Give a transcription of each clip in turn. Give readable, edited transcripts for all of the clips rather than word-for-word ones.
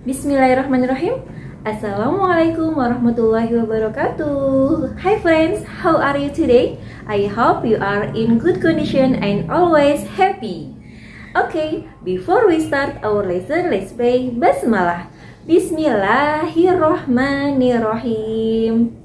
Bismillahirrahmanirrahim. Assalamualaikum warahmatullahi wabarakatuh. Hi friends, how are you today? I hope you are in good condition and always happy. Okay, before we start our lesson, let's pray basmalah. Bismillahirrahmanirrahim.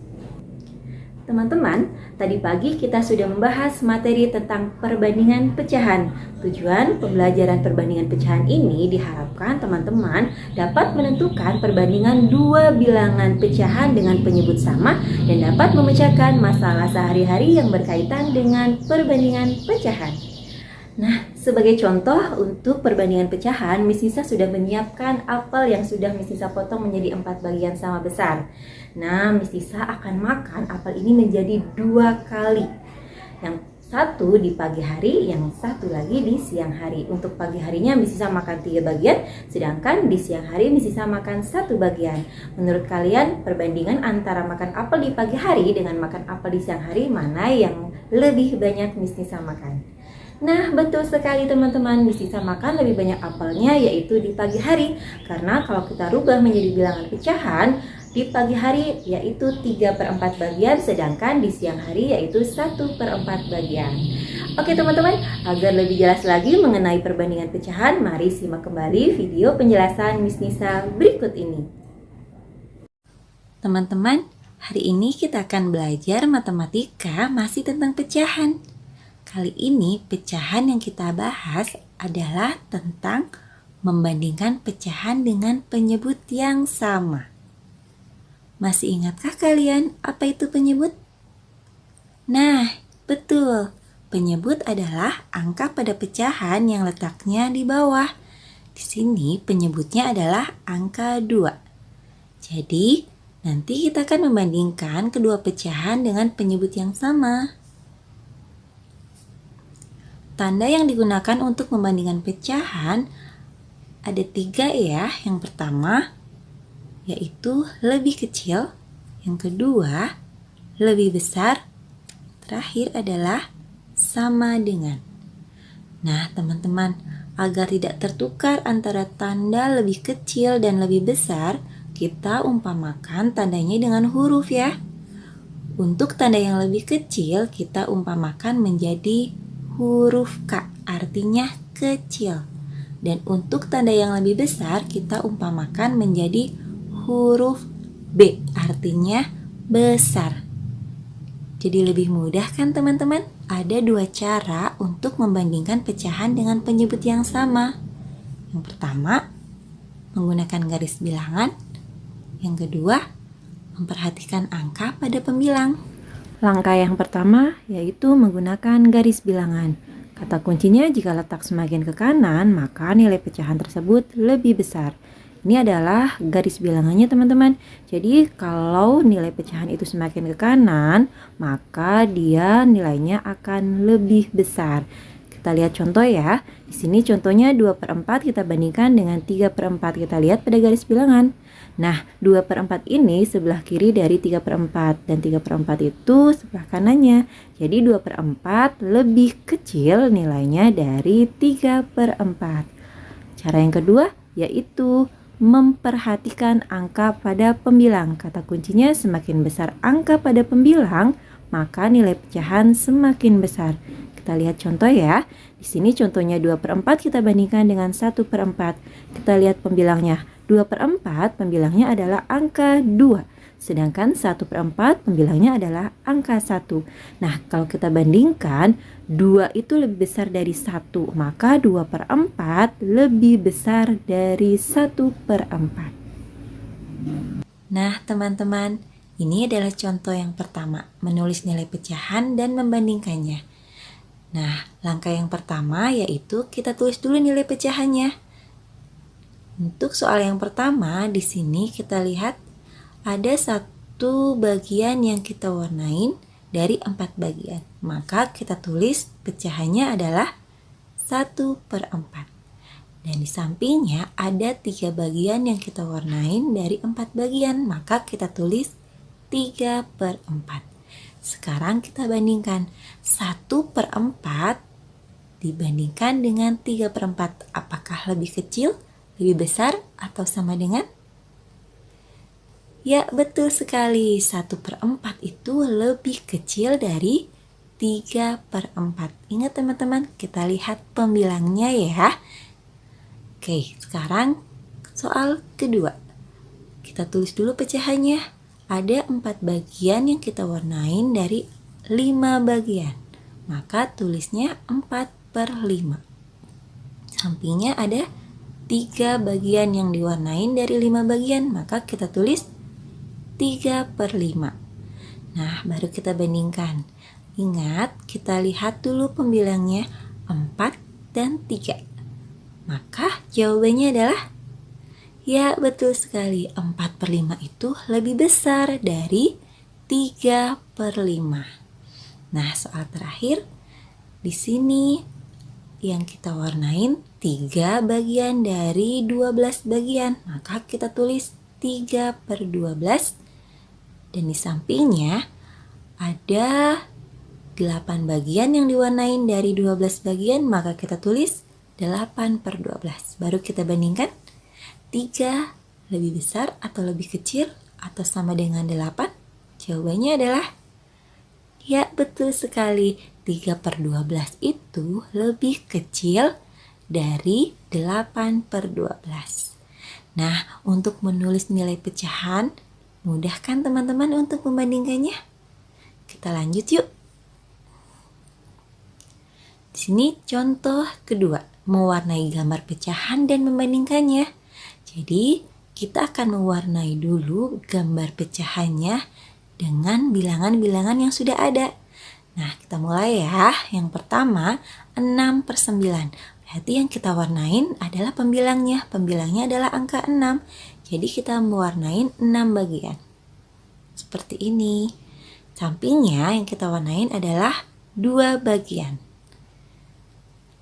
Teman-teman, tadi pagi kita sudah membahas materi tentang perbandingan pecahan. Tujuan pembelajaran perbandingan pecahan ini diharapkan teman-teman dapat menentukan perbandingan dua bilangan pecahan dengan penyebut sama dan dapat memecahkan masalah sehari-hari yang berkaitan dengan perbandingan pecahan. Nah, sebagai contoh untuk perbandingan pecahan, Miss Nisa sudah menyiapkan apel yang sudah Miss Nisa potong menjadi 4 bagian sama besar. Nah, Miss Nisa akan makan apel ini menjadi 2 kali. Yang satu di pagi hari, yang satu lagi di siang hari. Untuk pagi harinya Miss Nisa makan 3 bagian, sedangkan di siang hari Miss Nisa makan 1 bagian. Menurut kalian, perbandingan antara makan apel di pagi hari dengan makan apel di siang hari, mana yang lebih banyak Miss Nisa makan? Nah, betul sekali teman-teman, Miss Nisa makan lebih banyak apelnya yaitu di pagi hari. Karena kalau kita rubah menjadi bilangan pecahan, di pagi hari yaitu 3/4 bagian, sedangkan di siang hari yaitu 1/4 bagian. Oke teman-teman, agar lebih jelas lagi mengenai perbandingan pecahan, mari simak kembali video penjelasan Miss Nisa berikut ini. Teman-teman, hari ini kita akan belajar matematika masih tentang pecahan. Kali ini pecahan yang kita bahas adalah tentang membandingkan pecahan dengan penyebut yang sama. Masih ingatkah kalian apa itu penyebut? Nah, betul. Penyebut adalah angka pada pecahan yang letaknya di bawah. Di sini penyebutnya adalah angka 2. Jadi, nanti kita akan membandingkan kedua pecahan dengan penyebut yang sama. Tanda yang digunakan untuk membandingkan pecahan ada 3 ya. Yang pertama yaitu lebih kecil, yang kedua lebih besar, terakhir adalah sama dengan. Nah teman-teman, agar tidak tertukar antara tanda lebih kecil dan lebih besar, kita umpamakan tandanya dengan huruf ya. Untuk tanda yang lebih kecil kita umpamakan menjadi huruf K, artinya kecil. Dan untuk tanda yang lebih besar kita umpamakan menjadi huruf B, artinya besar. Jadi lebih mudah kan teman-teman? Ada 2 cara untuk membandingkan pecahan dengan penyebut yang sama. Yang pertama, menggunakan garis bilangan. Yang kedua, memperhatikan angka pada pembilang. Langkah yang pertama yaitu menggunakan garis bilangan. Kata kuncinya jika letak semakin ke kanan, maka nilai pecahan tersebut lebih besar. Ini adalah garis bilangannya teman-teman. Jadi kalau nilai pecahan itu semakin ke kanan, maka dia nilainya akan lebih besar. Kita lihat contoh ya. Di sini contohnya 2/4 kita bandingkan dengan 3/4. Kita lihat pada garis bilangan. Nah, 2/4 ini sebelah kiri dari 3/4 dan 3/4 itu sebelah kanannya. Jadi 2/4 lebih kecil nilainya dari 3/4. Cara yang kedua yaitu memperhatikan angka pada pembilang. Kata kuncinya semakin besar angka pada pembilang, maka nilai pecahan semakin besar. Kita lihat contoh ya. Di sini contohnya 2/4 kita bandingkan dengan 1/4. Kita lihat pembilangnya. 2/4 pembilangnya adalah angka 2. Sedangkan 1/4 pembilangnya adalah angka 1. Nah, kalau kita bandingkan 2 itu lebih besar dari 1, maka 2/4 lebih besar dari 1/4. Nah, teman-teman, ini adalah contoh yang pertama, menulis nilai pecahan dan membandingkannya. Nah, langkah yang pertama yaitu kita tulis dulu nilai pecahannya. Untuk soal yang pertama, di sini kita lihat ada 1 bagian yang kita warnain dari 4 bagian. Maka kita tulis pecahannya adalah 1/4. Dan di sampingnya ada 3 bagian yang kita warnain dari 4 bagian. Maka kita tulis 3/4. Sekarang kita bandingkan 1/4 dibandingkan dengan 3/4. Apakah lebih kecil lebih besar atau sama dengan? Ya, betul sekali. 1/4 itu lebih kecil dari 3/4. Ingat teman-teman, kita lihat pembilangnya ya. Oke, sekarang soal kedua. Kita tulis dulu pecahannya. Ada 4 bagian yang kita warnain dari 5 bagian. Maka tulisnya 4/5. Sampingnya ada 3 bagian yang diwarnain dari 5 bagian. Maka kita tulis 3/5. Nah, baru kita bandingkan. Ingat, kita lihat dulu pembilangnya 4 dan 3. Maka jawabannya adalah, ya betul sekali, 4/5 itu lebih besar dari 3/5. Nah, soal terakhir, di sini yang kita warnain 3 bagian dari 12 bagian. Maka kita tulis 3/12. Dan di sampingnya ada 8 bagian yang diwarnain dari 12 bagian, maka kita tulis 8/12. Baru kita bandingkan, 3 lebih besar atau lebih kecil atau sama dengan 8? Jawabannya adalah, ya betul sekali, 3/12 itu lebih kecil dari 8/12. Nah, untuk menulis nilai pecahan, mudah kan teman-teman untuk membandingkannya? Kita lanjut yuk. Di sini contoh kedua, mewarnai gambar pecahan dan membandingkannya. Jadi, kita akan mewarnai dulu gambar pecahannya dengan bilangan-bilangan yang sudah ada. Nah, kita mulai ya. Yang pertama, 6/9. Berarti yang kita warnain adalah pembilangnya. Pembilangnya adalah angka 6. Jadi kita mewarnain 6 bagian. Seperti ini. Sampingnya yang kita warnain adalah 2 bagian.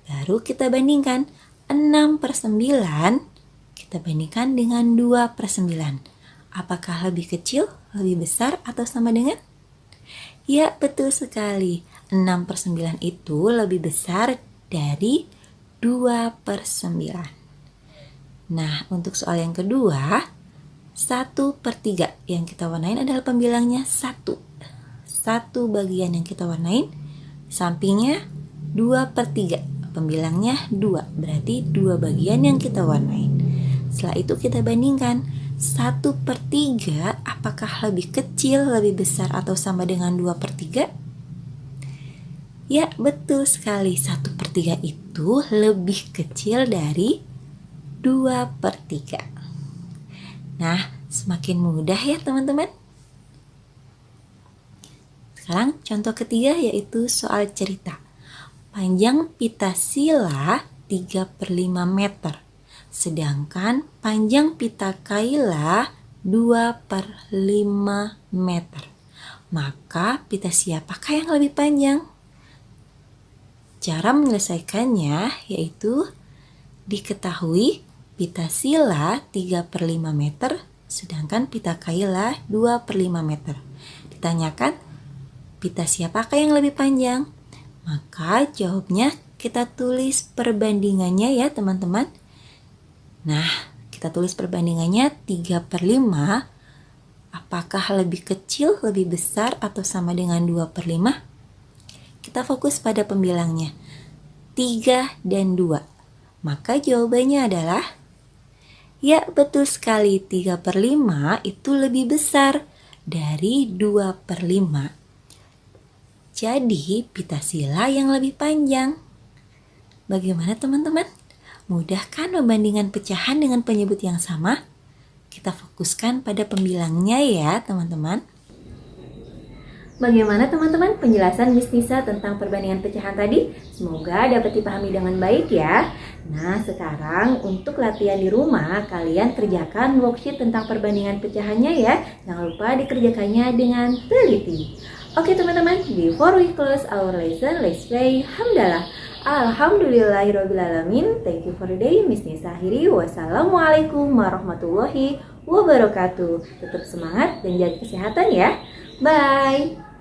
Baru kita bandingkan 6/9, kita bandingkan dengan 2/9. Apakah lebih kecil, lebih besar, atau sama dengan? Ya, betul sekali. 6/9 itu lebih besar dari 2/9. Nah, untuk soal yang kedua, 1/3 yang kita warnain adalah pembilangnya 1. 1 bagian yang kita warnain, sampingnya 2/3, pembilangnya 2, berarti 2 bagian yang kita warnain. Setelah itu kita bandingkan, 1/3 apakah lebih kecil, lebih besar, atau sama dengan 2/3? Ya, betul sekali, 1/3 itu lebih kecil dari 2/3. Nah, semakin mudah ya teman-teman. Sekarang contoh ketiga yaitu soal cerita. Panjang pita sila 3/5 meter. Sedangkan panjang pita kaila 2/5 meter. Maka pita siapakah yang lebih panjang? Cara menyelesaikannya yaitu diketahui pita sila 3/5 meter, sedangkan pita kaila 2/5 meter. Ditanyakan, pita siapakah yang lebih panjang? Maka jawabnya kita tulis perbandingannya ya teman-teman. Nah, kita tulis perbandingannya 3/5. Apakah lebih kecil, lebih besar, atau sama dengan 2/5? Kita fokus pada pembilangnya, 3 dan 2. Maka jawabannya adalah, ya betul sekali, 3/5 itu lebih besar dari 2/5. Jadi pita sila yang lebih panjang. Bagaimana teman-teman? Mudah kan membandingkan pecahan dengan penyebut yang sama? Kita fokuskan pada pembilangnya ya teman-teman. Bagaimana teman-teman penjelasan Miss Nisa tentang perbandingan pecahan tadi? Semoga dapat dipahami dengan baik ya. Nah, sekarang untuk latihan di rumah, kalian kerjakan worksheet tentang perbandingan pecahannya ya. Jangan lupa dikerjakannya dengan teliti. Oke teman-teman, before we close our lesson, let's play hamdalah. Alhamdulillahirrabbilalamin. Thank you for the day, Miss Nisa akhiri. Wassalamualaikum warahmatullahi wabarakatuh. Tetap semangat dan jaga kesehatan ya. Bye.